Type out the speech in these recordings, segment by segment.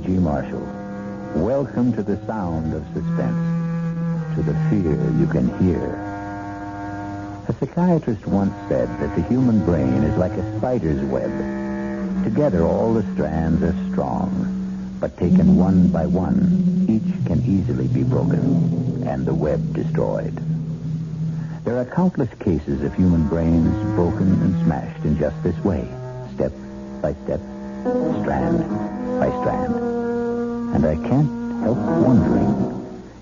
G. Marshall. Welcome to the sound of suspense, to the fear you can hear. A psychiatrist once said that the human brain is like a spider's web. Together, all the strands are strong, but taken one by one, each can easily be broken, and the web destroyed. There are countless cases of human brains broken and smashed in just this way, step by step, strand by strand. And I can't help wondering,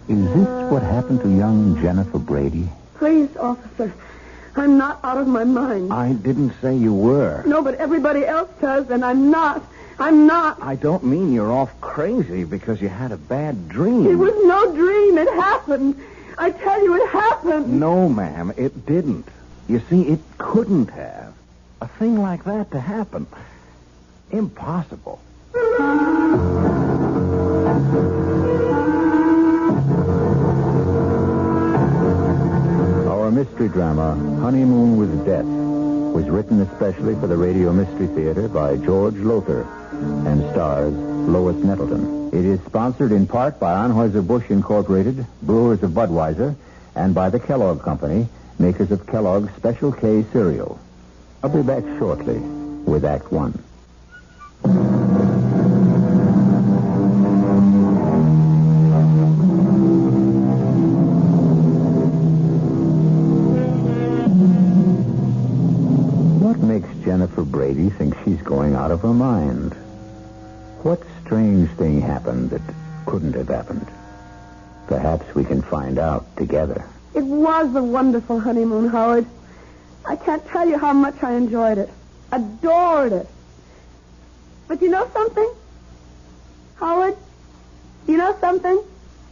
is this what happened to young Jennifer Brady? Please, officer, I'm not out of my mind. I didn't say you were. No, but everybody else does, and I'm not. I'm not. I don't mean you're off crazy because you had a bad dream. It was no dream. It happened. I tell you, it happened. No, ma'am, it didn't. You see, it couldn't have. A thing like that to happen. Impossible. Our mystery drama, Honeymoon with Death, was written especially for the Radio Mystery Theatre by George Lothar and stars Lois Nettleton. It is sponsored in part by Anheuser-Busch Incorporated, Brewers of Budweiser, and by the Kellogg Company, makers of Kellogg's Special K cereal. I'll be back shortly with Act One. What makes Jennifer Brady think she's going out of her mind? What strange thing happened that couldn't have happened? Perhaps we can find out together. It was a wonderful honeymoon, Howard. I can't tell you how much I enjoyed it. Adored it. But you know something? Howard, you know something?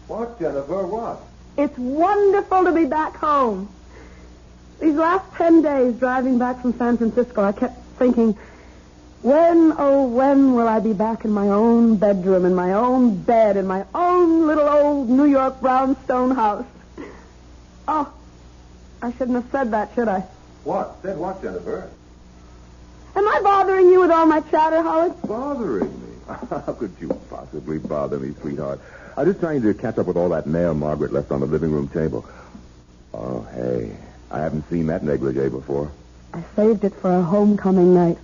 What, Jennifer? What? It's wonderful to be back home. These last 10 days driving back from San Francisco, I kept thinking, when, oh, when will I be back in my own bedroom, in my own bed, in my own little old New York brownstone house? Oh, I shouldn't have said that, should I? What? Said what, Jennifer? Am I bothering you with all my chatter, Howard? Bothering me? How could you possibly bother me, sweetheart? I'm just trying to catch up with all that mail Margaret left on the living room table. Oh, hey, I haven't seen that negligee before. I saved it for a homecoming night.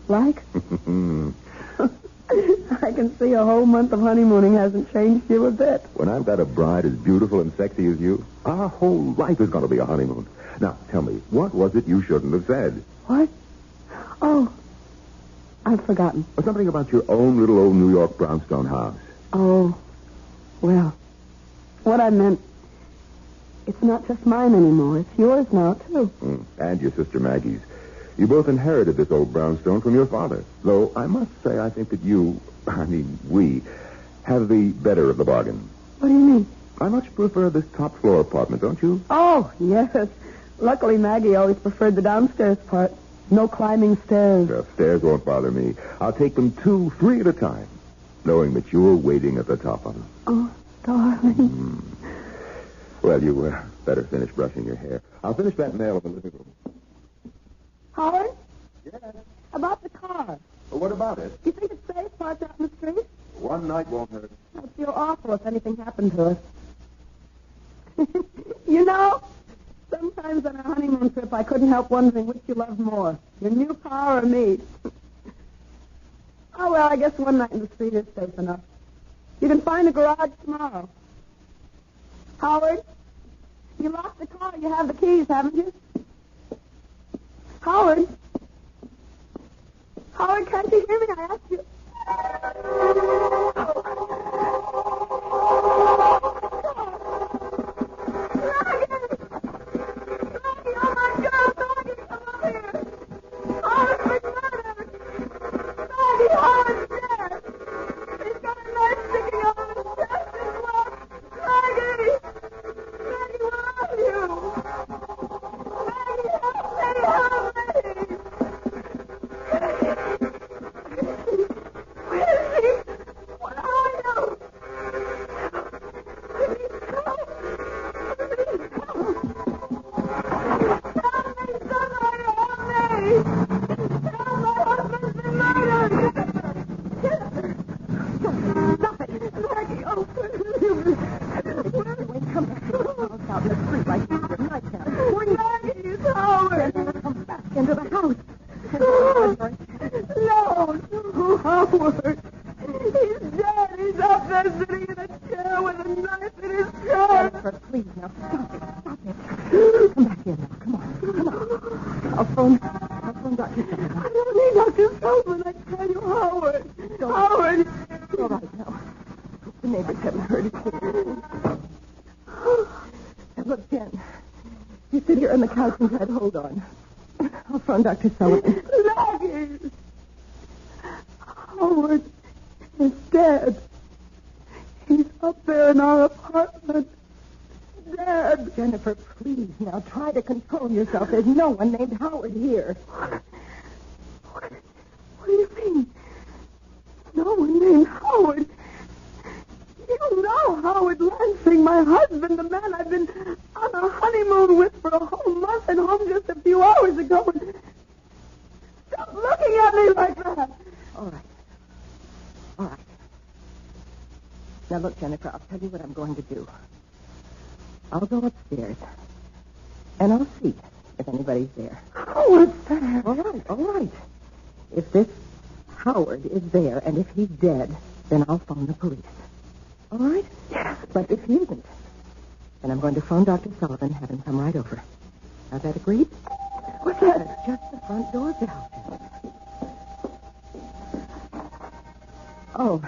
Like? I can see a whole month of honeymooning hasn't changed you a bit. When I've got a bride as beautiful and sexy as you, our whole life is going to be a honeymoon. Now, tell me, what was it you shouldn't have said? What? Oh, I've forgotten. Something about your own little old New York brownstone house. Oh, well, what I meant, it's not just mine anymore. It's yours now, too. And your sister Maggie's. You both inherited this old brownstone from your father. Though I must say I think that we, have the better of the bargain. What do you mean? I much prefer this top floor apartment, don't you? Oh, yes. Luckily, Maggie always preferred the downstairs part. No climbing stairs. The stairs won't bother me. I'll take them 2, 3 at a time, knowing that you're waiting at the top of them. Oh, darling. Well, you better finish brushing your hair. I'll finish that mail in the living room. Howard? Yes? About the car. Well, what about it? Do you think it's safe parked out in the street? One night won't hurt. I'd feel awful if anything happened to us. You know, sometimes on a honeymoon trip, I couldn't help wondering which you loved more, your new car or me. Oh, well, I guess one night in the street is safe enough. You can find a garage tomorrow. Howard, you locked the car. You have the keys, haven't you? Howard? Howard, can't you hear me? I asked you. I'll phone Dr. Sullivan. I don't need Dr. Sullivan. I tell you, Howard. Howard. All right, now. The neighbors haven't heard it yet. Now, look, Jen. You sit here on the couch and try to hold on. I'll phone Dr. Sullivan. Maggie. Howard is dead. He's up there in our apartment. Dead. Jennifer, please, now try to control yourself. There's no one named Howard here. What do you mean? No one named Howard. You know Howard Lansing, my husband, the man I've been on a honeymoon with for a whole month and home just a few hours ago. Stop looking at me like that. All right. Now, look, Jennifer, I'll tell you what I'm going to do. I'll go upstairs, and I'll see if anybody's there. Howard's there. All right. If this Howard is there, and if he's dead, then I'll phone the police. All right? Yes. But if he isn't, then I'm going to phone Dr. Sullivan and have him come right over. Now, that agreed? What's that? It's just the front door bell. Oh,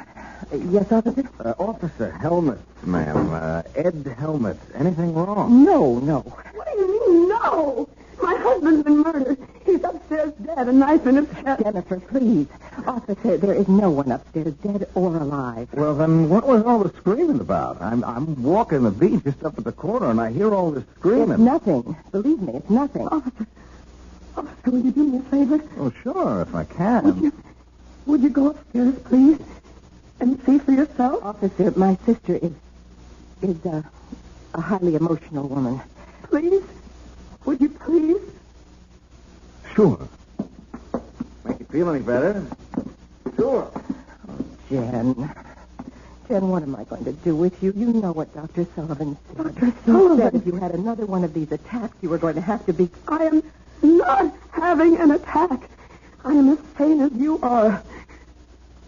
yes, officer? Officer Helmets, ma'am. Ed Helmets. Anything wrong? No. What do you mean, no? My husband's been murdered. He's upstairs dead, a knife in his chest. Jennifer, please. Officer, there is no one upstairs, dead or alive. Well, then what was all the screaming about? I'm walking the beat just up at the corner, and I hear all this screaming. It's nothing. Believe me, it's nothing. Officer, will you do me a favor? Oh, sure, if I can. Would you go upstairs, please, and see for yourself? Officer, my sister is a highly emotional woman. Please? Would you please? Sure. Make you feel any better? Sure. Oh, Jen, what am I going to do with you? You know what Dr. Sullivan said. Dr. He Sullivan? said if you had another one of these attacks, you were going to have to be... I am not having an attack. I am as sane as you are.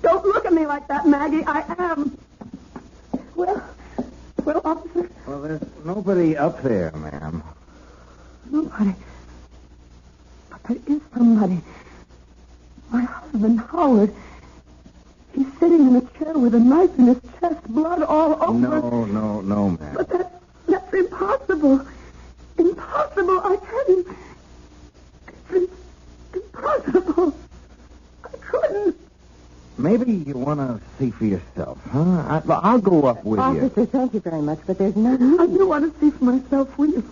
Don't look at me like that, Maggie. I am. Well, officer. Well, there's nobody up there, ma'am. Nobody. But there is somebody. My husband, Howard. He's sitting in a chair with a knife in his chest, blood all over. No, ma'am. But that's impossible. Impossible, I tell you. It's impossible. I couldn't. Maybe you want to see for yourself, huh? I'll go up with you. Officer, thank you very much, but there's no need. I do want to see for myself, will you?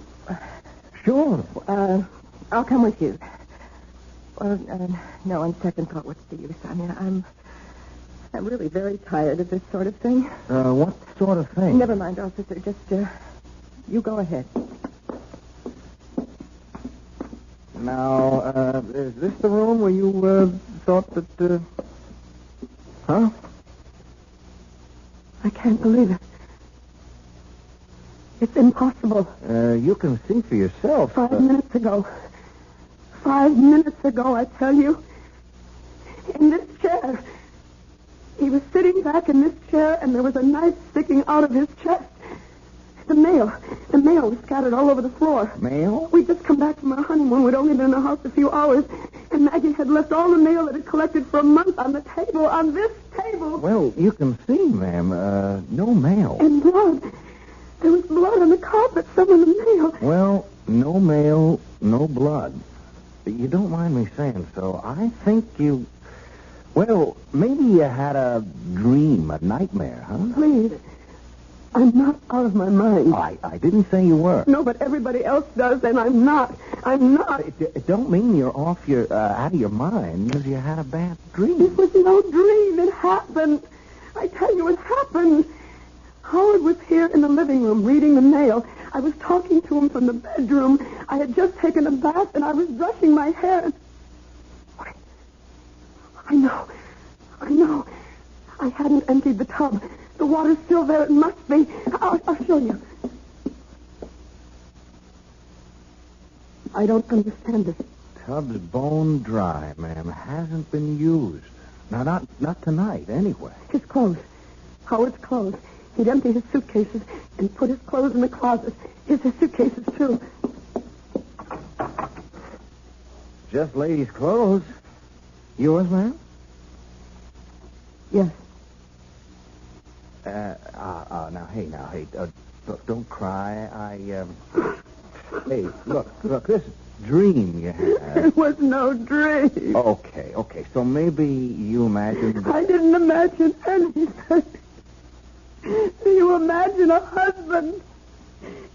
Sure. I'll come with you. Well, no, on second thought, what's the use? I mean, I'm really very tired of this sort of thing. What sort of thing? Never mind, officer. Just, you go ahead. Now, is this the room where you, thought that, Huh? I can't believe it. It's impossible. You can see for yourself. 5 minutes ago. 5 minutes ago, I tell you. In this chair. He was sitting back in this chair, and there was a knife sticking out of his chest. The mail was scattered all over the floor. Mail? We'd just come back from our honeymoon. We'd only been in the house a few hours, and Maggie had left all the mail that had collected for a month on the table, on this table. Well, you can see, ma'am, no mail. And blood. There was blood on the carpet, some of the mail. Well, no mail, no blood. You don't mind me saying so. I think you... Well, maybe you had a dream, a nightmare, huh? Please. I'm not out of my mind. I didn't say you were. No, but everybody else does, and I'm not. I'm not. It don't mean you're off your out of your mind because you had a bad dream. It was no dream. It happened. I tell you, it happened. Howard was here in the living room reading the mail. I was talking to him from the bedroom. I had just taken a bath, and I was brushing my hair. Wait. I know. I hadn't emptied the tub. The water's still there. It must be. I'll show you. I don't understand this. Tub's bone dry, ma'am. Hasn't been used. Now, not tonight, anyway. His clothes. Howard's clothes. He'd empty his suitcases and put his clothes in the closet. His suitcases, too. Just ladies' clothes. Yours, ma'am? Yes. Now, hey. Don't cry. Hey, look, this dream you had. It was no dream. Okay. So maybe you imagined... I didn't imagine anything. You imagine a husband.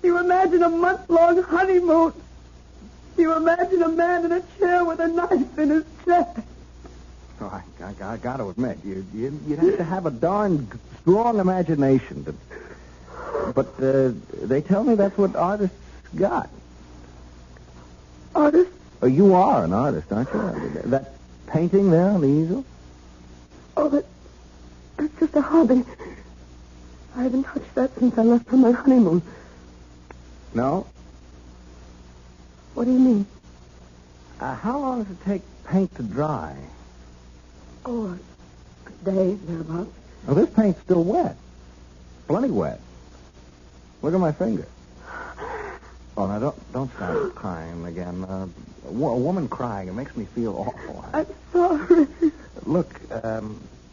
You imagine a month-long honeymoon. You imagine a man in a chair with a knife in his chest. Oh, I got to admit, you'd have to have a darn strong imagination. But they tell me that's what artists got. Artist? Oh, you are an artist, aren't you? That painting there on the easel? Oh, that's just a hobby. I haven't touched that since I left on my honeymoon. No? What do you mean? How long does it take paint to dry? Oh, a day, thereabouts. Well, this paint's still wet. Plenty wet. Look at my finger. Oh, now don't start crying again. A woman crying, it makes me feel awful. I'm sorry. Look,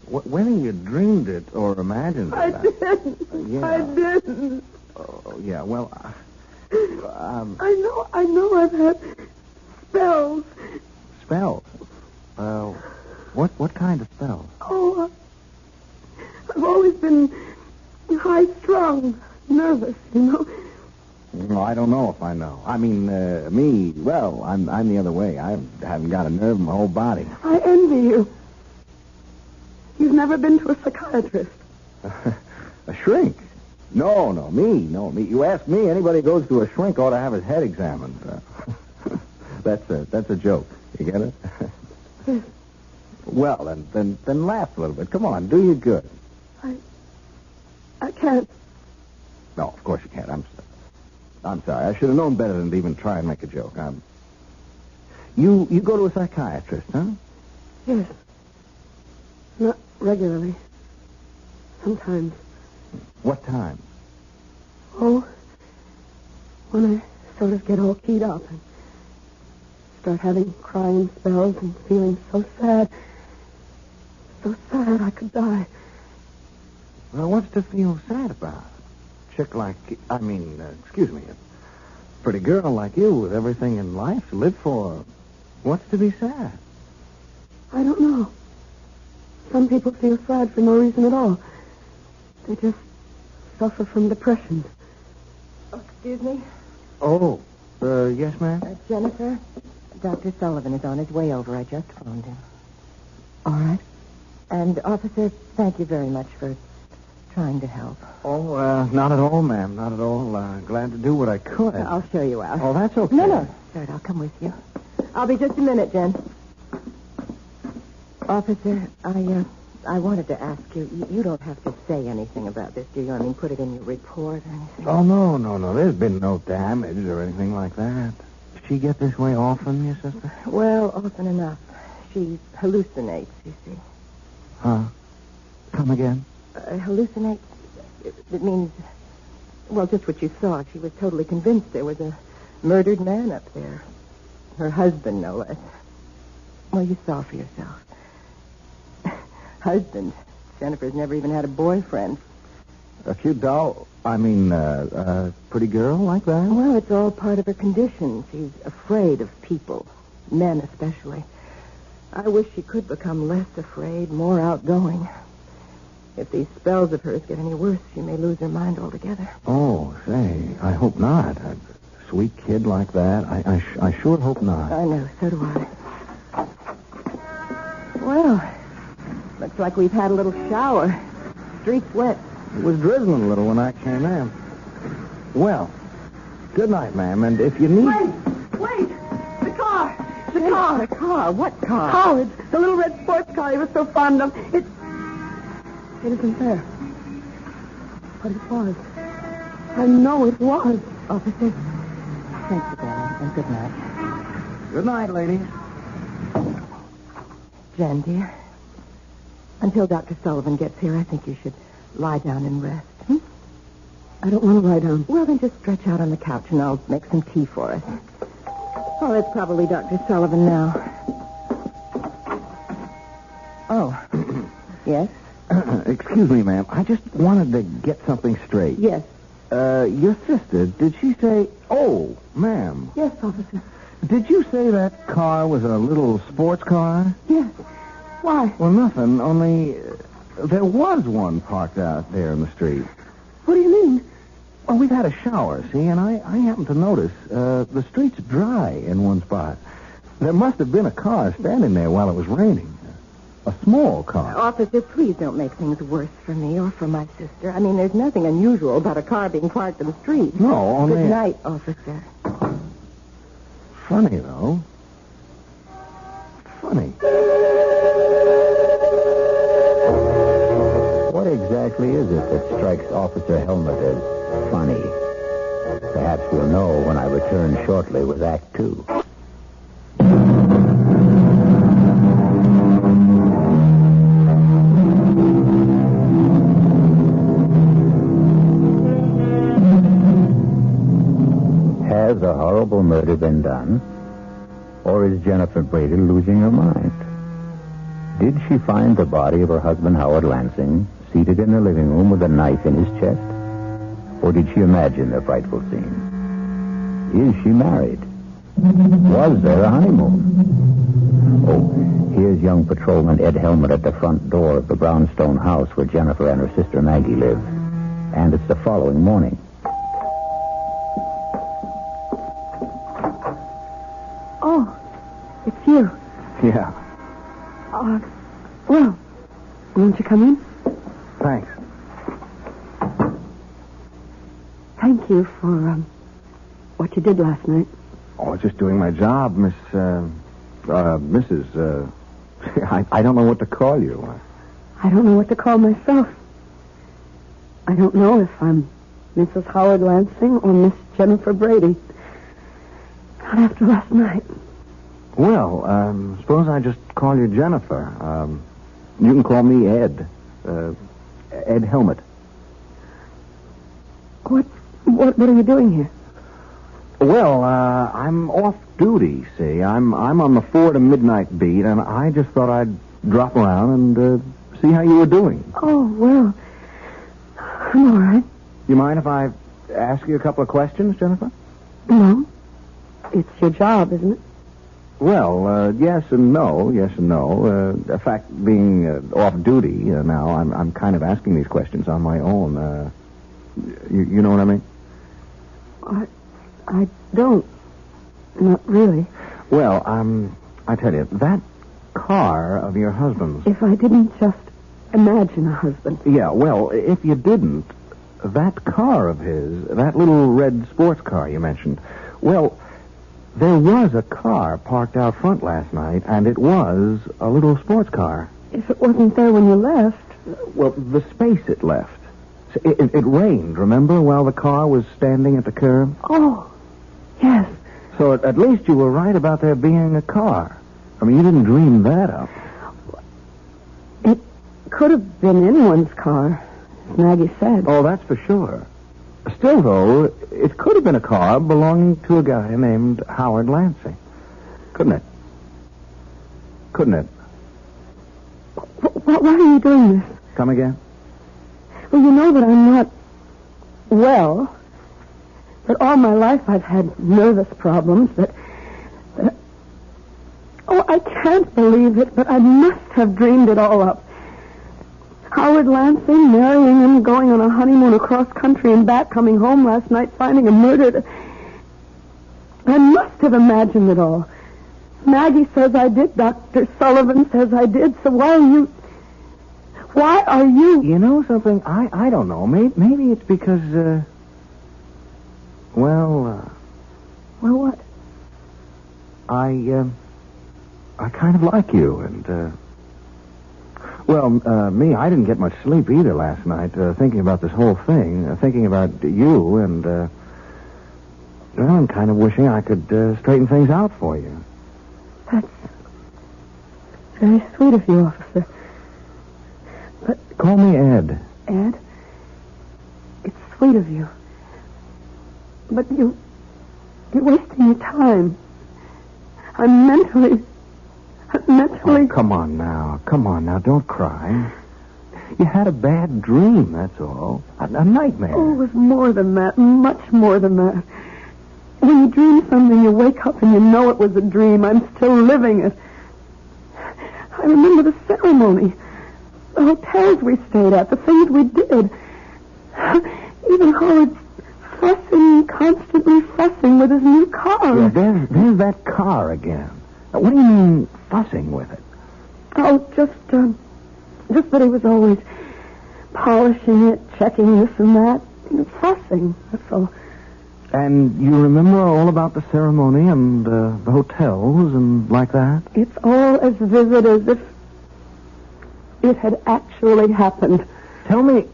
whether you dreamed it or imagined it... I didn't. Yeah. I didn't. Oh, yeah, well... I know I've had spells. Spells? What kind of spells? Oh, I've always been high-strung, nervous, you know. No, I don't know if I know. I mean, me, well, I'm the other way. I haven't got a nerve in my whole body. I envy you. You've never been to a psychiatrist. A shrink? No, me. You ask me, anybody who goes to a shrink ought to have his head examined. That's a joke. You get it? Yes. Well, then laugh a little bit. Come on, do you good. I can't. No, of course you can't. I'm sorry. I should have known better than to even try and make a joke. You go to a psychiatrist, huh? Yes. Not regularly. Sometimes. What time? Oh, when I sort of get all keyed up and start having crying spells and feeling so sad I could die. Well, what's to feel sad about? Chick like, excuse me, a pretty girl like you with everything in life to live for. What's to be sad? I don't know. Some people feel sad for no reason at all. They just suffer from depression. Oh, excuse me? Oh, yes, ma'am? Jennifer, Dr. Sullivan is on his way over. I just phoned him. All right. And, officer, thank you very much for trying to help. Oh, not at all, ma'am. Not at all. Glad to do what I could. I'll show you out. Oh, that's okay. No. Start. I'll come with you. I'll be just a minute, Jen. Officer, I wanted to ask you, you don't have to say anything about this, do you? I mean, put it in your report or anything? Oh, no. There's been no damage or anything like that. Does she get this way often, your sister? Well, often enough. She hallucinates, you see. Huh? Come again? Hallucinate? It means, well, just what you saw. She was totally convinced there was a murdered man up there. Her husband, no less. Well, you saw for yourself. Husband. Jennifer's never even had a boyfriend. A cute doll? A pretty girl like that? Well, it's all part of her condition. She's afraid of people. Men especially. I wish she could become less afraid, more outgoing. If these spells of hers get any worse, she may lose her mind altogether. Oh, say, I hope not. A sweet kid like that, I sure hope not. I know, so do I. Well, looks like we've had a little shower. Street's wet. It was drizzling a little when I came in. Well, good night, ma'am, and if you need... Wait! The car! The car? What car? Howard's. The little red sports car he was so fond of. It isn't there. But it was. I know it was. Officer, thank you, darling, and good night. Good night, ladies. Jen, dear, until Dr. Sullivan gets here, I think you should lie down and rest. I don't want to lie down. Well, then just stretch out on the couch, and I'll make some tea for us. Oh, that's probably Dr. Sullivan now. Oh. Yes? Excuse me, ma'am. I just wanted to get something straight. Yes. Your sister, did she say... Oh, ma'am. Yes, officer. Did you say that car was a little sports car? Yes. Why? Well, nothing, only there was one parked out there in the street. What do you mean? Well, we've had a shower, see, and I happened to notice the street's dry in one spot. There must have been a car standing there while it was raining. A small car. Officer, please don't make things worse for me or for my sister. I mean, there's nothing unusual about a car being parked in the street. No, only... Good night, officer. Funny, though. Funny. What exactly is it that strikes Officer Helmut as funny? Perhaps we'll know when I return shortly with Act 2. Has a horrible murder been done? Or is Jennifer Brady losing her mind? Did she find the body of her husband, Howard Lansing, seated in the living room with a knife in his chest? Or did she imagine the frightful scene? Is she married? Was there a honeymoon? Oh, here's young patrolman Ed Helmut at the front door of the brownstone house where Jennifer and her sister Maggie live. And it's the following morning. Oh, it's you. Yeah. Well, won't you come in? Thanks. Thank you for, what you did last night. Oh, I was just doing my job, Mrs. I don't know what to call you. I don't know what to call myself. I don't know if I'm Mrs. Howard Lansing or Miss Jennifer Brady. Not after last night. Well, suppose I just call you Jennifer. You can call me Ed. Ed Helmut. What are you doing here? Well, I'm off duty, see. I'm on the 4 to midnight beat, and I just thought I'd drop around and see how you were doing. Oh, well, I'm all right. You mind if I ask you a couple of questions, Jennifer? No. It's your job, isn't it? Well, yes and no. Yes and no. In fact, being off duty now, I'm kind of asking these questions on my own. You know what I mean? I don't. Not really. Well, I tell you, that car of your husband's... If I didn't just imagine a husband. Yeah, well, if you didn't, that car of his, that little red sports car you mentioned, well, there was a car parked out front last night, and it was a little sports car. If it wasn't there when you left... Well, the space it left. It rained, remember, while the car was standing at the curb? Oh, yes. So at least you were right about there being a car. I mean, you didn't dream that up. It could have been anyone's car, as Maggie said. Oh, that's for sure. Still, though, it could have been a car belonging to a guy named Howard Lansing. Couldn't it? Couldn't it? Why are you doing this? Come again? Well, you know that I'm not well. That all my life I've had nervous problems. Oh, I can't believe it, but I must have dreamed it all up. Howard Lansing, marrying him, going on a honeymoon across country and back, coming home last night, finding him murdered. I must have imagined it all. Maggie says I did. Dr. Sullivan says I did. So why are you... You know something? I don't know. Maybe it's because, well, what? I kind of like you, and, me, I didn't get much sleep either last night, thinking about this whole thing, thinking about you, and, I'm kind of wishing I could straighten things out for you. That's very sweet of you, officer. But... Call me Ed. Ed? It's sweet of you. But you're wasting your time. I'm mentally... Oh, come on now. Don't cry. You had a bad dream, that's all. A nightmare. Oh, it was more than that. Much more than that. When you dream something, you wake up and you know it was a dream. I'm still living it. I remember the ceremony. The hotels we stayed at. The things we did. Even Howard constantly fussing with his new car. Yeah, there's that car again. What do you mean, fussing with it? Oh, just that he was always polishing it, checking this and that. Fussing, that's all. And you remember all about the ceremony and the hotels and like that? It's all as vivid as if it had actually happened. Tell me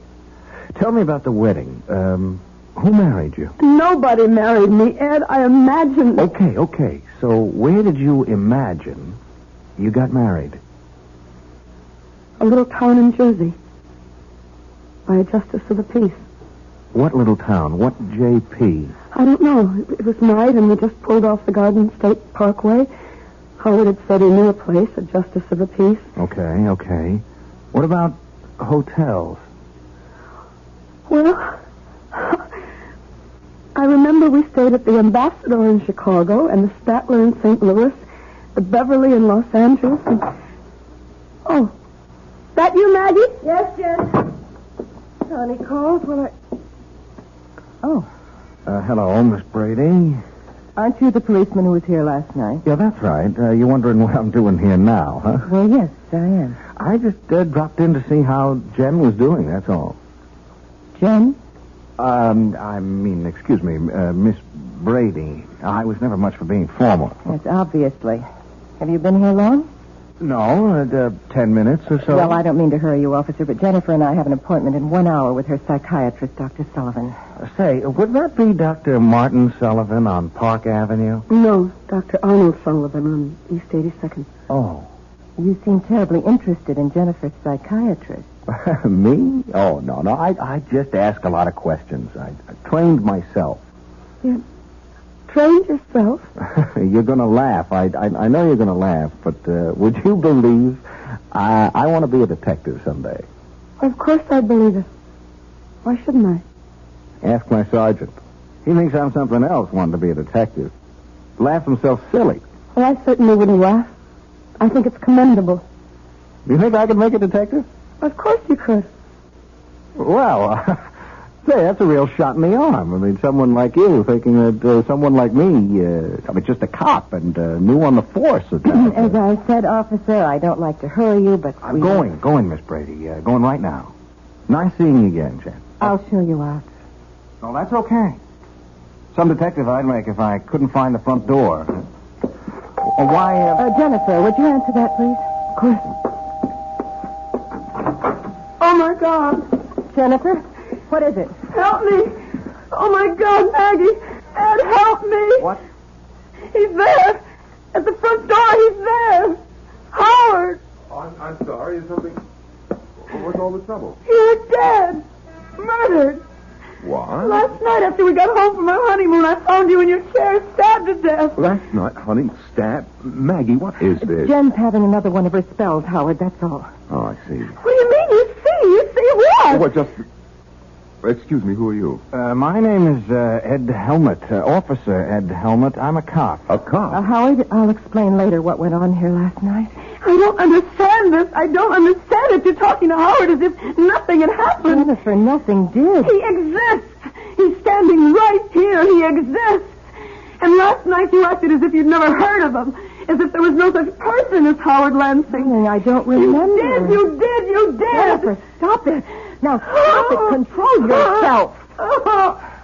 about the wedding. Who married you? Nobody married me, Ed. I imagined... Okay. So where did you imagine you got married? A little town in Jersey. By a justice of the peace. What little town? What JP? I don't know. It was night, and we just pulled off the Garden State Parkway. Howard had said he knew a place, a justice of the peace. Okay. What about hotels? Well, I remember we stayed at the Ambassador in Chicago, and the Statler in St. Louis, the Beverly in Los Angeles, and... Oh, that you, Maggie? Yes, Jen. Connie called. Well, Oh. Hello, Miss Brady. Aren't you the policeman who was here last night? Yeah, that's right. You're wondering what I'm doing here now, huh? Well, yes, I am. I just dropped in to see how Jen was doing, that's all. Jen? Excuse me, Miss Brady. I was never much for being formal. Yes, obviously. Have you been here long? No, 10 minutes or so. Well, I don't mean to hurry you, officer, but Jennifer and I have an appointment in 1 hour with her psychiatrist, Dr. Sullivan. Say, would that be Dr. Martin Sullivan on Park Avenue? No, Dr. Arnold Sullivan on East 82nd. Oh. You seem terribly interested in Jennifer's psychiatrist. Me? Oh, no. I just ask a lot of questions. I trained myself. You trained yourself? You're going to laugh. I know you're going to laugh, but would you believe I want to be a detective someday? Of course I believe it. Why shouldn't I? Ask my sergeant. He thinks I'm something else, wanting to be a detective. Laughs himself silly. Well, I certainly wouldn't laugh. I think it's commendable. You think I could make a detective? Of course you could. Well, say, that's a real shot in the arm. I mean, someone like you thinking that someone like me, just a cop and new on the force. As I said, officer, I don't like to hurry you, but I'm going, Miss Brady. Going right now. Nice seeing you again, Jen. I'll show you out. Oh, that's okay. Some detective I'd make if I couldn't find the front door. Why, Jennifer, would you answer that, please? Of course. Oh, my God. Jennifer, what is it? Help me. Oh, my God, Maggie. Ed, help me. What? He's there. At the front door, he's there. Howard. Oh, I'm sorry. Is something... What's all the trouble? You're dead. Murdered. What? Last night after we got home from our honeymoon, I found you in your chair, stabbed to death. Last night, honey, stab. Maggie, what is this? Jen's having another one of her spells, Howard, that's all. Oh, I see. What do you mean you see? You see what? What, just... Excuse me, who are you? My name is Ed Helmut, Officer Ed Helmut. I'm a cop. A cop? Howard, I'll explain later what went on here last night. I don't understand this. I don't understand it. You're talking to Howard as if nothing had happened. Jennifer, nothing did. He exists. He's standing right here. He exists. And last night you acted as if you'd never heard of him. As if there was no such person as Howard Lansing. I don't remember. You did. Jennifer, stop it. Now, stop it. Control yourself.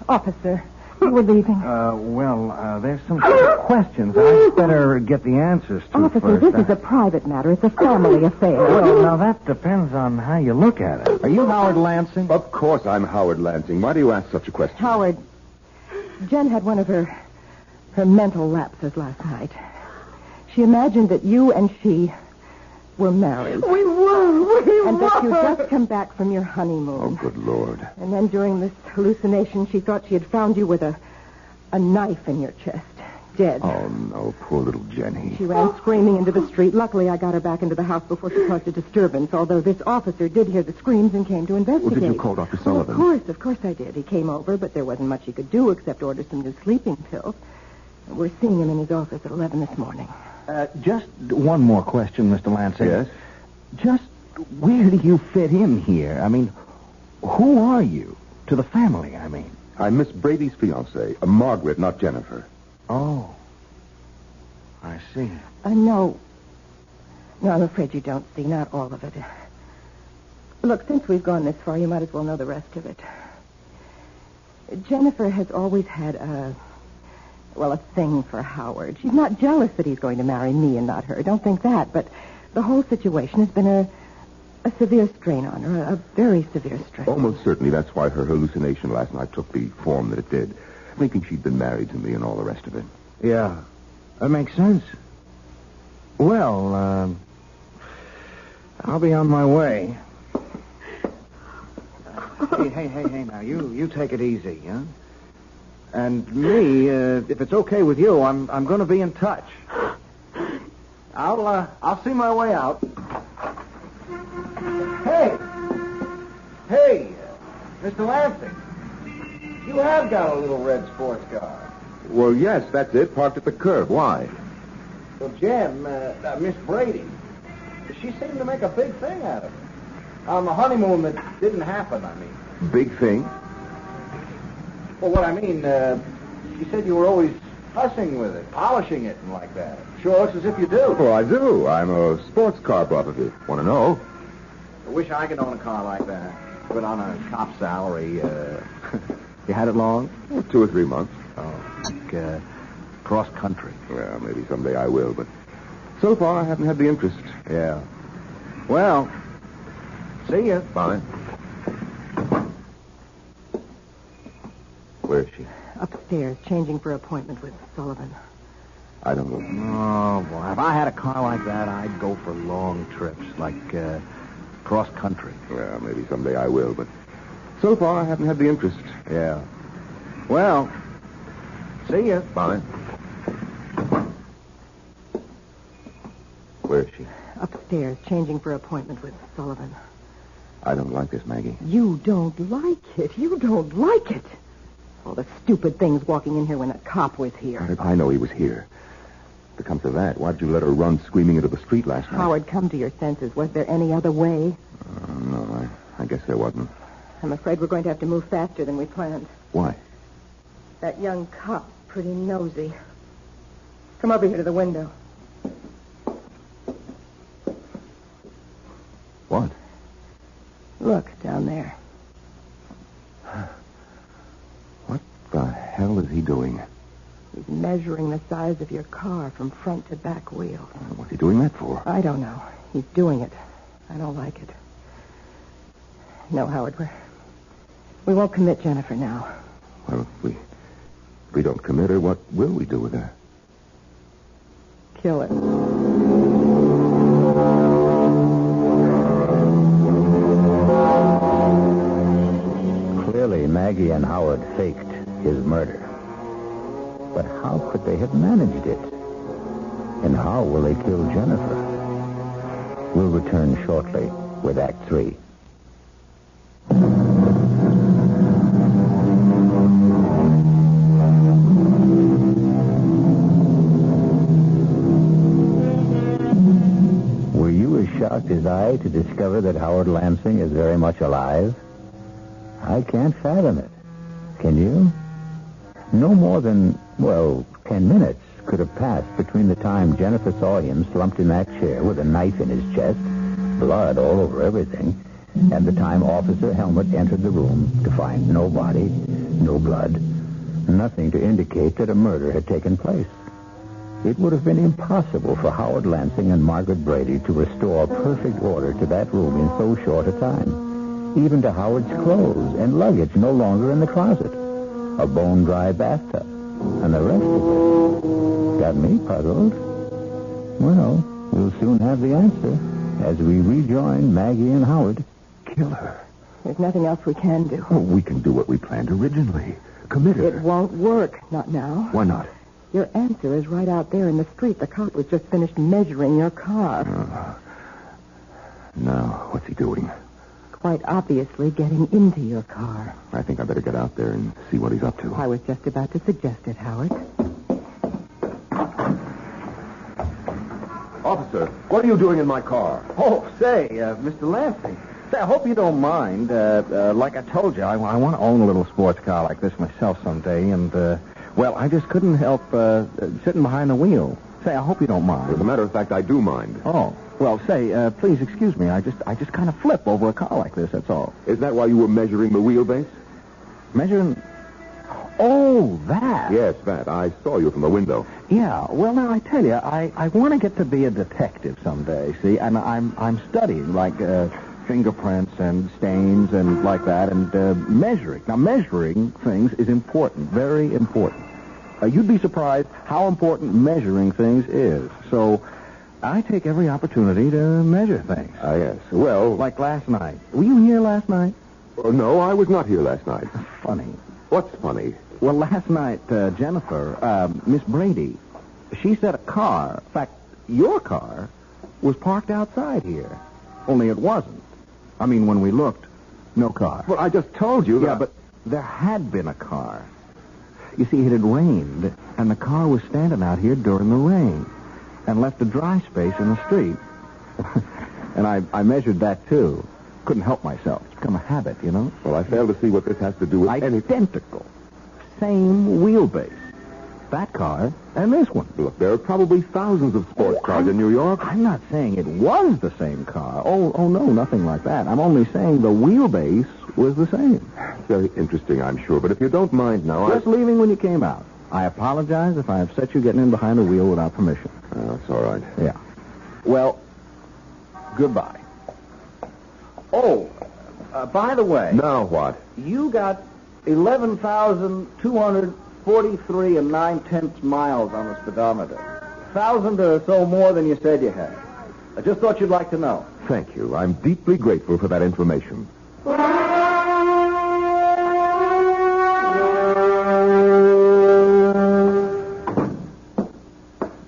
Officer, you were leaving. There's some questions I'd better get the answers to Officer, first. this is a private matter. It's a family affair. Well, now that depends on how you look at it. Are you Howard Lansing? Of course I'm Howard Lansing. Why do you ask such a question? Howard, Jen had one of her mental lapses last night. She imagined that you and she were married. We were. And that you'd just come back from your honeymoon. Oh, good Lord. And then during this hallucination, she thought she had found you with a knife in your chest. dead. Oh, no, poor little Jenny. She ran screaming into the street. Luckily, I got her back into the house before she caused a disturbance, although this officer did hear the screams and came to investigate. Well, did you call Dr. Sullivan? Of course I did. He came over, but there wasn't much he could do except order some new sleeping pills. We're seeing him in his office at 11 this morning. Just one more question, Mr. Lansing. Yes? Just where do you fit in here? I mean, who are you? To the family, I mean. I'm Miss Brady's fiancée, Margaret, not Jennifer. Oh. I see. No, I'm afraid you don't see. Not all of it. Look, since we've gone this far, you might as well know the rest of it. Jennifer has always had a thing for Howard. She's not jealous that he's going to marry me and not her. Don't think that. But the whole situation has been a severe strain on her, a very severe strain. Almost certainly that's why her hallucination last night took the form that it did, thinking she'd been married to me and all the rest of it. Yeah, that makes sense. Well, I'll be on my way. Hey, now, you take it easy, huh? And me, if it's okay with you, I'm going to be in touch. I'll see my way out. Hey, Mr. Lansing, you have got a little red sports car. Well, yes, that's it, parked at the curb. Why? Well, Jen, Miss Brady, she seemed to make a big thing out of it. On the honeymoon that didn't happen, I mean. Big thing? Well, what I mean, she said you were always fussing with it, polishing it and like that. Sure looks as if you do. Oh, I do. I'm a sports car buff, if you want to know. I wish I could own a car like that. But on a top salary, you had it long? 2 or 3 months. Oh, like cross country. Well, maybe someday I will, but so far I haven't had the interest. Yeah. Well, see ya. Bye. Where is she? Upstairs, changing for appointment with Sullivan. I don't know. Oh, boy. If I had a car like that, I'd go for long trips, like cross country. Well, maybe someday I will, but so far I haven't had the interest. Yeah. Well, see ya. Bye. Where is she? Upstairs, changing for appointment with Sullivan. I don't like this, Maggie. You don't like it. You don't like it. All the stupid things walking in here when a cop was here. I know he was here. If it comes to that, why'd you let her run screaming into the street last night? Howard, come to your senses. Was there any other way? No, I guess there wasn't. I'm afraid we're going to have to move faster than we planned. Why? That young cop, pretty nosy. Come over here to the window. What? Look, down there. What the hell is he doing? He's measuring the size of your car from front to back wheel. What's he doing that for? I don't know. He's doing it. I don't like it. No, Howard, we won't commit Jennifer now. Well, if we don't commit her, what will we do with her? Kill her. Clearly, Maggie and Howard faked his murder. But how could they have managed it? And how will they kill Jennifer? We'll return shortly with Act 3. Were you as shocked as I to discover that Howard Lansing is very much alive? I can't fathom it. Can you? No more than, 10 minutes could have passed between the time Jennifer saw him slumped in that chair with a knife in his chest, blood all over everything, and the time Officer Helmut entered the room to find no body, no blood, nothing to indicate that a murder had taken place. It would have been impossible for Howard Lansing and Margaret Brady to restore perfect order to that room in so short a time. Even to Howard's clothes and luggage no longer in the closet. A bone-dry bathtub. And the rest of it got me puzzled. Well, we'll soon have the answer as we rejoin Maggie and Howard. Kill her. There's nothing else we can do. Oh, we can do what we planned originally. Commit her. It won't work. Not now. Why not? Your answer is right out there in the street. The cop was just finished measuring your car. Now, what's he doing? Quite obviously getting into your car. I think I better get out there and see what he's up to. I was just about to suggest it, Howard. Officer, what are you doing in my car? Oh, say, Mr. Lansing. Say, I hope you don't mind. Like I told you, I want to own a little sports car like this myself someday, and, well, I just couldn't help sitting behind the wheel. Say, I hope you don't mind. As a matter of fact, I do mind. Oh, well, say, please excuse me. I just kind of flip over a car like this, that's all. Is that why you were measuring the wheelbase? Measuring... Oh, that. Yes, that. I saw you from the window. Yeah, well, now, I tell you, I want to get to be a detective someday, see? And I'm studying, like, fingerprints and stains and like that, and measuring. Now, measuring things is important, very important. You'd be surprised how important measuring things is. So I take every opportunity to measure things. Yes. Well... Like last night. Were you here last night? No, I was not here last night. Funny. What's funny? Well, last night, Jennifer, Miss Brady, she said a car, in fact, your car, was parked outside here. Only it wasn't. I mean, when we looked, no car. Well, I just told you that... Yeah, but there had been a car. You see, it had rained, and the car was standing out here during the rain and left a dry space in the street. And I measured that, too. Couldn't help myself. It's become a habit, you know? Well, I fail to see what this has to do with Identical. Same wheelbase. That car and this one. Look, there are probably thousands of sports cars in New York. I'm not saying it was the same car. Oh, no, nothing like that. I'm only saying the wheelbase was the same. Very interesting, I'm sure. But if you don't mind now, Just leaving when you came out. I apologize if I upset you getting in behind the wheel without permission. That's all right. Yeah. Well, goodbye. Oh, by the way... Now what? You got 11,243 and 9/10 miles on the speedometer. 1,000 or so more than you said you had. I just thought you'd like to know. Thank you. I'm deeply grateful for that information.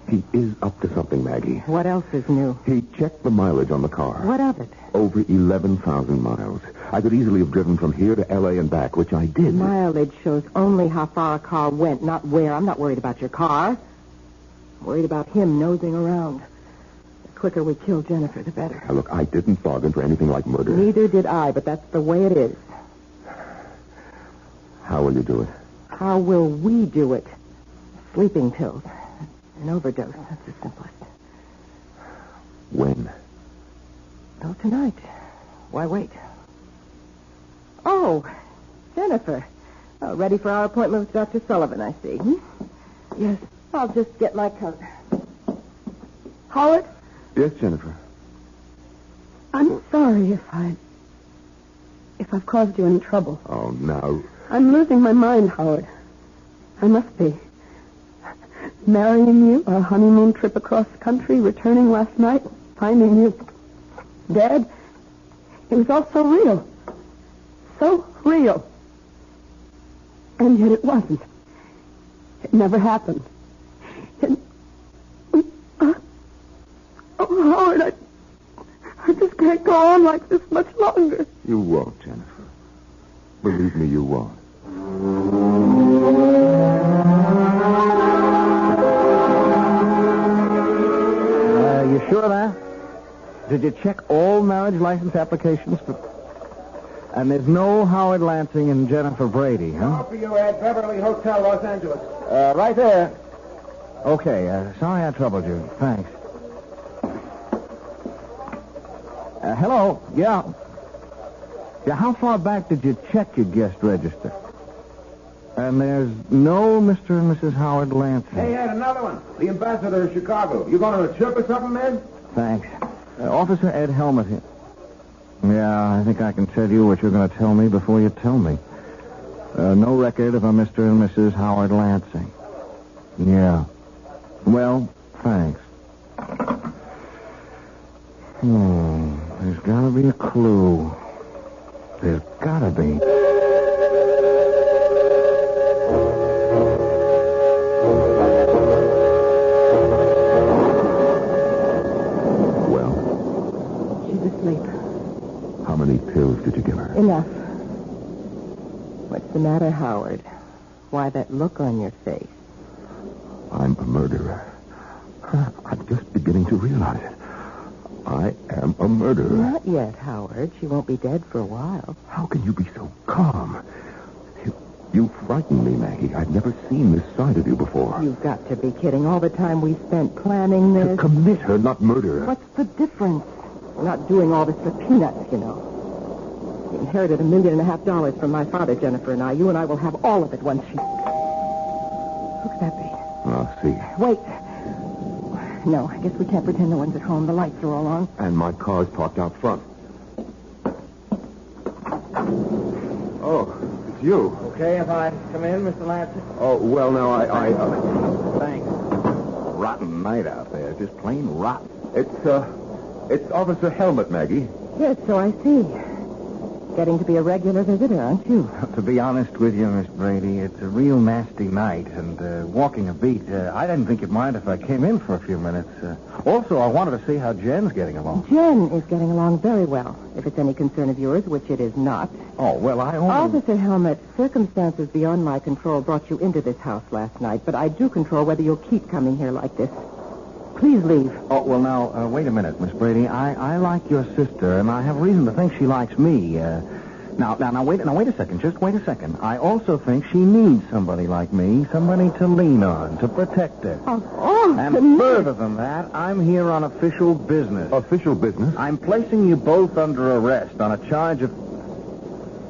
He is up to something, Maggie. What else is new? He checked the mileage on the car. What of it? Over 11,000 miles. I could easily have driven from here to L.A. and back, which I did. Mileage shows only how far a car went, not where. I'm not worried about your car. I'm worried about him nosing around. The quicker we kill Jennifer, the better. Now, look, I didn't bargain for anything like murder. Neither did I, but that's the way it is. How will you do it? How will we do it? Sleeping pills. An overdose. That's the simplest. When? Oh, tonight. Why wait? Oh, Jennifer. Oh, ready for our appointment with Dr. Sullivan, I see. Yes, I'll just get my coat. Howard, Yes, Jennifer. I'm sorry if I've caused you any trouble. Oh, now... I'm losing my mind, Howard. I must be. Marrying you, a honeymoon trip across the country, returning last night, finding you dead. It was all so real. So real. And yet it wasn't. It never happened. Oh, Howard, I just can't go on like this much longer. You won't, Jennifer. Believe me, you won't. You sure of that? Did you check all marriage license applications? And there's no Howard Lansing and Jennifer Brady, huh? For you at Beverly Hotel, Los Angeles. Right there. Okay, sorry I troubled you. Thanks. Hello? Yeah. Yeah, how far back did you check your guest register? And there's no Mr. and Mrs. Howard Lansing. Hey, Ed, another one. The ambassador of Chicago. You going on a trip or something, Ed? Thanks. Officer Ed Helmut here. Yeah, I think I can tell you what you're going to tell me before you tell me. No record of a Mr. and Mrs. Howard Lansing. Yeah. Well, thanks. There's got to be a clue. There's got to be. asleep. How many pills did you give her? Enough. What's the matter, Howard? Why that look on your face? I'm a murderer. I'm just beginning to realize it. I am a murderer. Not yet, Howard. She won't be dead for a while. How can you be so calm? You frighten me, Maggie. I've never seen this side of you before. You've got to be kidding. All the time we spent planning this. To commit her, not murder her. What's the difference? We're not doing all this for peanuts, you know. We inherited $1.5 million from my father, Jennifer and I. You and I will have all of it once she... Who's that be? I'll see. Wait. No, I guess we can't pretend no one's at home. The lights are all on. And my car's parked out front. Oh, it's you. Okay if I come in, Mr. Lansing? Oh, well, now, Thanks. Rotten night out there. Just plain rotten. It's Officer Helmet, Maggie. Yes, so I see. Getting to be a regular visitor, aren't you? To be honest with you, Miss Brady, it's a real nasty night, and walking a beat, I didn't think you'd mind if I came in for a few minutes. Also, I wanted to see how Jen's getting along. Jen is getting along very well, if it's any concern of yours, which it is not. Oh, well, I only... Officer Helmet, circumstances beyond my control brought you into this house last night, but I do control whether you'll keep coming here like this. Please leave. Oh, well, now, wait a minute, Miss Brady. I like your sister, and I have reason to think she likes me. Now, wait a second. Just wait a second. I also think she needs somebody like me, somebody to lean on, to protect her. And further than that, I'm here on official business. Official business? I'm placing you both under arrest on a charge of...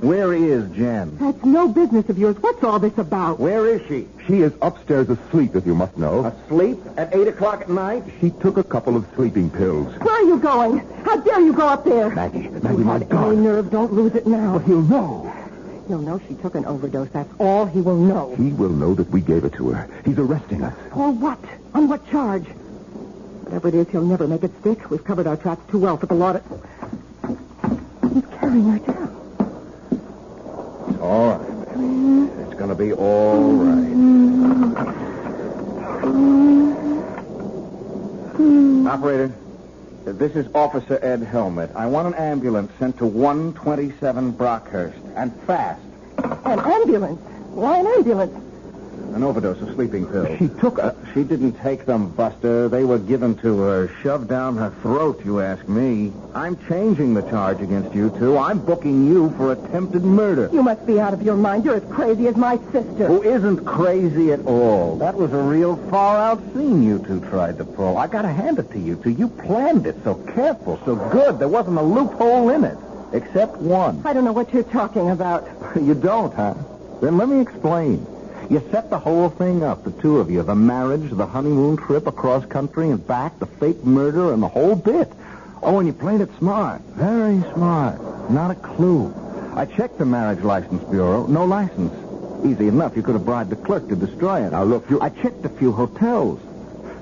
Where is Jen? That's no business of yours. What's all this about? Where is she? She is upstairs asleep, if you must know. Asleep at 8 o'clock at night? She took a couple of sleeping pills. Where are you going? How dare you go up there? Maggie, You my have God. any nerve, don't lose it now. But he'll know. He'll know she took an overdose. That's all he will know. He will know that we gave it to her. He's arresting us. For what? On what charge? Whatever it is, he'll never make it stick. We've covered our tracks too well for the law to... He's carrying her down. All right. It's going to be all right. Operator, this is Officer Ed Helmet. I want an ambulance sent to 127 Brockhurst, and fast. An ambulance? Why an ambulance? An overdose of sleeping pills. She took a... She didn't take them, Buster. They were given to her, shoved down her throat, you ask me. I'm changing the charge against you two. I'm booking you for attempted murder. You must be out of your mind. You're as crazy as my sister. Who isn't crazy at all. That was a real far-out scene you two tried to pull. I gotta hand it to you two. You planned it so careful, so good. There wasn't a loophole in it, except one. I don't know what you're talking about. You don't, huh? Then let me explain. You set the whole thing up, the two of you. The marriage, the honeymoon trip across country and back, the fake murder, and the whole bit. Oh, and you played it smart. Very smart. Not a clue. I checked the Marriage License Bureau. No license. Easy enough. You could have bribed the clerk to destroy it. Now, look, I checked a few hotels.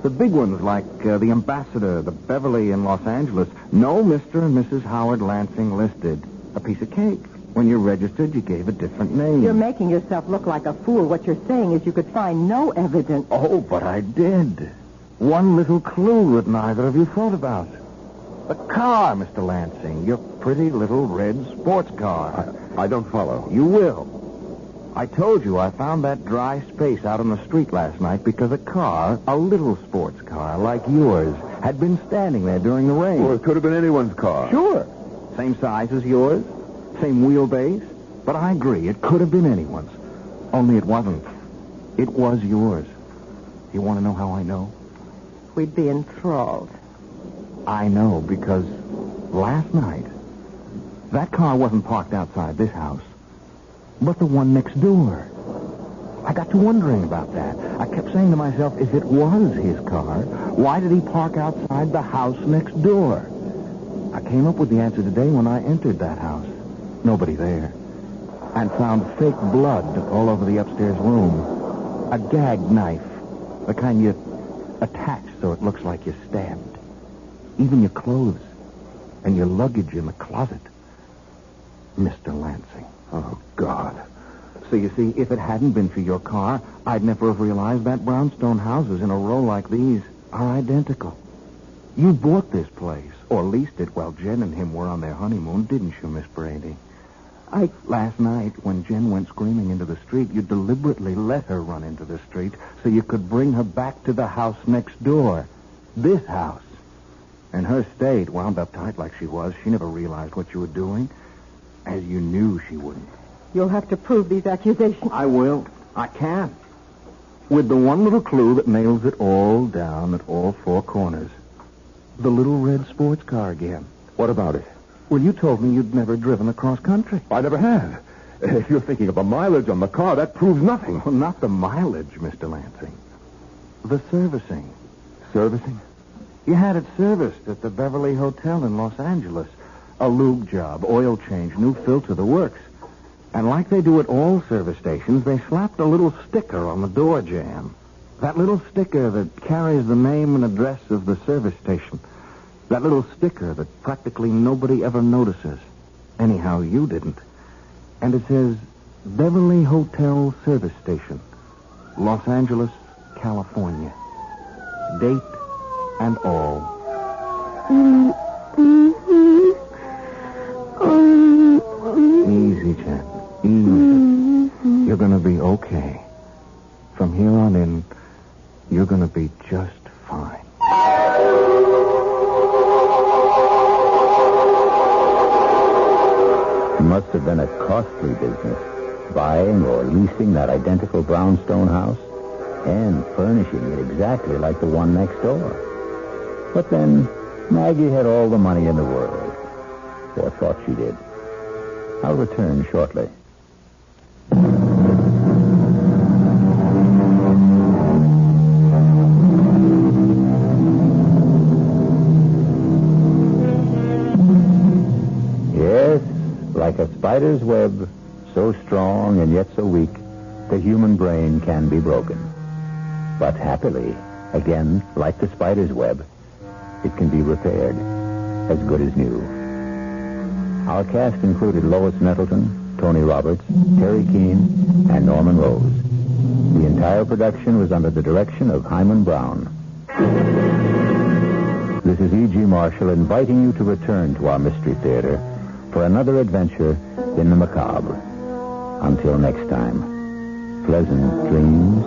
The big ones like the Ambassador, the Beverly in Los Angeles. No Mr. and Mrs. Howard Lansing listed. A piece of cake. When you registered, you gave a different name. You're making yourself look like a fool. What you're saying is you could find no evidence. Oh, but I did. One little clue that neither of you thought about. The car, Mr. Lansing. Your pretty little red sports car. I don't follow. You will. I told you I found that dry space out on the street last night because a car, a little sports car like yours, had been standing there during the rain. Well, it could have been anyone's car. Sure. Same size as yours. Same wheelbase. But I agree, it could have been anyone's. Only it wasn't. It was yours. You want to know how I know? We'd be enthralled. I know because last night, that car wasn't parked outside this house, but the one next door. I got to wondering about that. I kept saying to myself, if it was his car, why did he park outside the house next door? I came up with the answer today when I entered that house. Nobody there. And found fake blood all over the upstairs room. A gag knife. The kind you attach so it looks like you're stabbed. Even your clothes. And your luggage in the closet. Mr. Lansing. Oh, God. So you see, if it hadn't been for your car, I'd never have realized that brownstone houses in a row like these are identical. You bought this place, or leased it while Jen and him were on their honeymoon, didn't you, Miss Brady? Last night, when Jen went screaming into the street, you deliberately let her run into the street so you could bring her back to the house next door. This house. In her state, wound up tight like she was, she never realized what you were doing, as you knew she wouldn't. You'll have to prove these accusations. I will. I can. With the one little clue that nails it all down at all four corners. The little red sports car again. What about it? Well, you told me you'd never driven across country. I never have. If you're thinking of the mileage on the car, that proves nothing. Well, not the mileage, Mr. Lansing. The servicing. Servicing? You had it serviced at the Beverly Hotel in Los Angeles. A lube job, oil change, new filter, the works. And like they do at all service stations, they slapped a little sticker on the door jamb. That little sticker that carries the name and address of the service station. That little sticker that practically nobody ever notices. Anyhow, you didn't. And it says, Beverly Hotel Service Station, Los Angeles, California. Date and all. Easy, Jen. Easy. You're going to be okay. From here on in, you're going to be just fine. It must have been a costly business, buying or leasing that identical brownstone house and furnishing it exactly like the one next door. But then, Maggie had all the money in the world, or thought she did. I'll return shortly. Yes, like a spider's web, so strong and yet so weak, the human brain can be broken. But happily, again, like the spider's web, it can be repaired, as good as new. Our cast included Lois Nettleton, Tony Roberts, Terry Keane, and Norman Rose. The entire production was under the direction of Hyman Brown. This is E.G. Marshall inviting you to return to our Mystery Theater for another adventure in the macabre. Until next time, pleasant dreams.